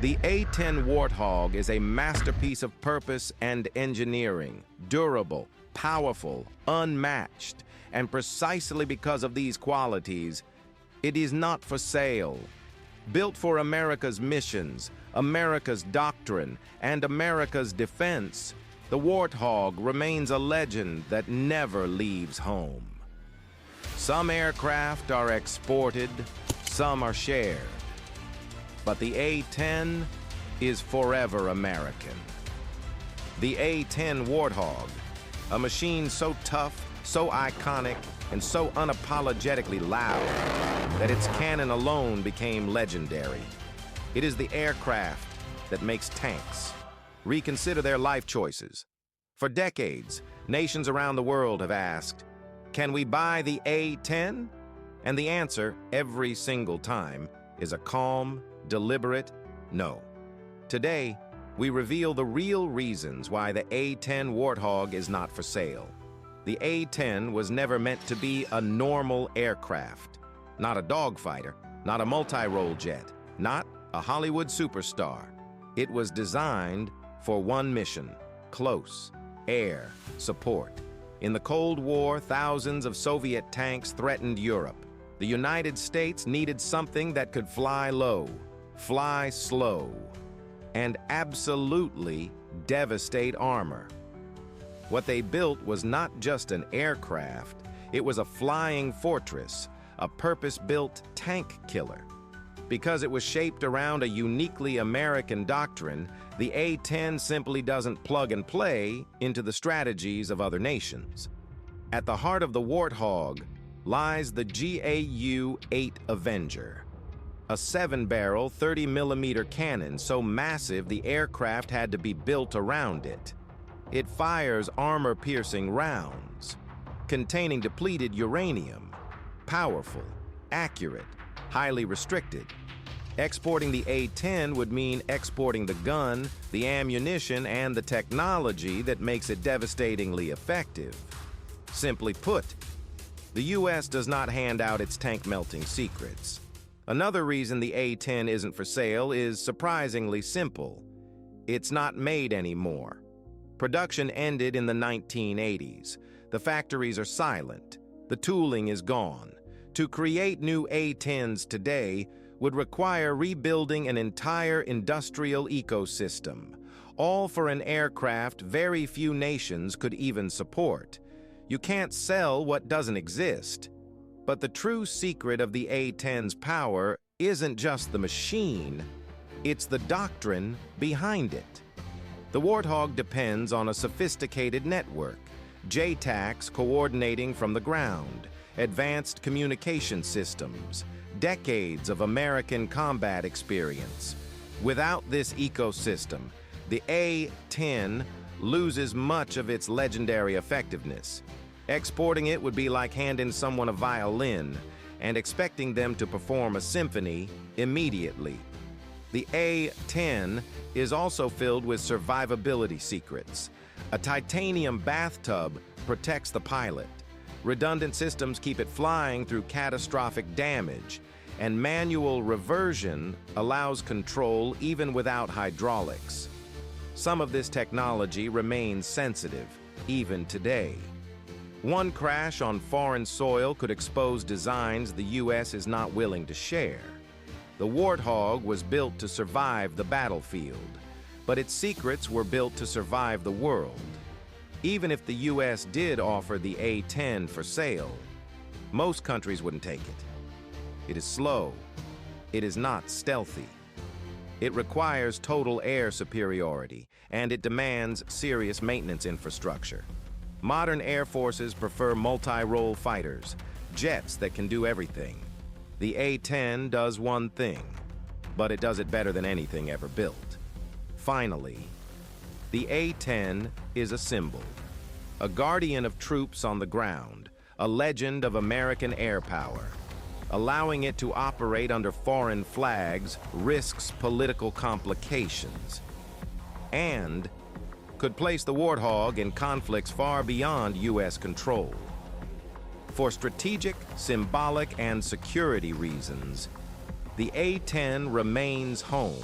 The A-10 Warthog is a masterpiece of purpose and engineering, durable, powerful, unmatched, and precisely because of these qualities, it is not for sale. Built for America's missions, America's doctrine, and America's defense, the Warthog remains a legend that never leaves home. Some aircraft are exported, some are shared. But the A-10 is forever American. The A-10 Warthog, a machine so tough, so iconic, and so unapologetically loud that its cannon alone became legendary. It is the aircraft that makes tanks. Reconsider their life choices. For decades, nations around the world have asked, can we buy the A-10? And the answer, every single time, is a calm, deliberate no. Today, we reveal the real reasons why the A-10 Warthog is not for sale. The A-10 was never meant to be a normal aircraft, not a dogfighter, not a multi-role jet, not a Hollywood superstar. It was designed for one mission: close air support. In the Cold War, thousands of Soviet tanks threatened Europe. The United States needed something that could fly low, fly slow, and absolutely devastate armor. What they built was not just an aircraft, it was a flying fortress, a purpose-built tank killer. Because it was shaped around a uniquely American doctrine, the A-10 simply doesn't plug and play into the strategies of other nations. At the heart of the Warthog lies the GAU-8 Avenger, a 7-barrel, 30mm cannon so massive the aircraft had to be built around it. It fires armor-piercing rounds, containing depleted uranium, powerful, accurate, highly restricted. Exporting the A-10 would mean exporting the gun, the ammunition, and the technology that makes it devastatingly effective. Simply put, the U.S. does not hand out its tank-melting secrets. Another reason the A-10 isn't for sale is surprisingly simple. It's not made anymore. Production ended in the 1980s. The factories are silent. The tooling is gone. To create new A-10s today would require rebuilding an entire industrial ecosystem, all for an aircraft very few nations could even support. You can't sell what doesn't exist. But the true secret of the A-10's power isn't just the machine, it's the doctrine behind it. The Warthog depends on a sophisticated network, JTACs coordinating from the ground, advanced communication systems, decades of American combat experience. Without this ecosystem, the A-10 loses much of its legendary effectiveness. Exporting it would be like handing someone a violin and expecting them to perform a symphony immediately. The A-10 is also filled with survivability secrets. A titanium bathtub protects the pilot. Redundant systems keep it flying through catastrophic damage, and manual reversion allows control even without hydraulics. Some of this technology remains sensitive, even today. One crash on foreign soil could expose designs the U.S. is not willing to share. The Warthog was built to survive the battlefield, but its secrets were built to survive the world. Even if the U.S. did offer the A-10 for sale, most countries wouldn't take it. It is slow. It is not stealthy. It requires total air superiority, and it demands serious maintenance infrastructure. Modern air forces prefer multi-role fighters, jets that can do everything. The A-10 does one thing, but it does it better than anything ever built. Finally, the A-10 is a symbol, a guardian of troops on the ground, a legend of American air power. Allowing it to operate under foreign flags risks political complications, and could place the Warthog in conflicts far beyond U.S. control. For strategic, symbolic, and security reasons, the A-10 remains home.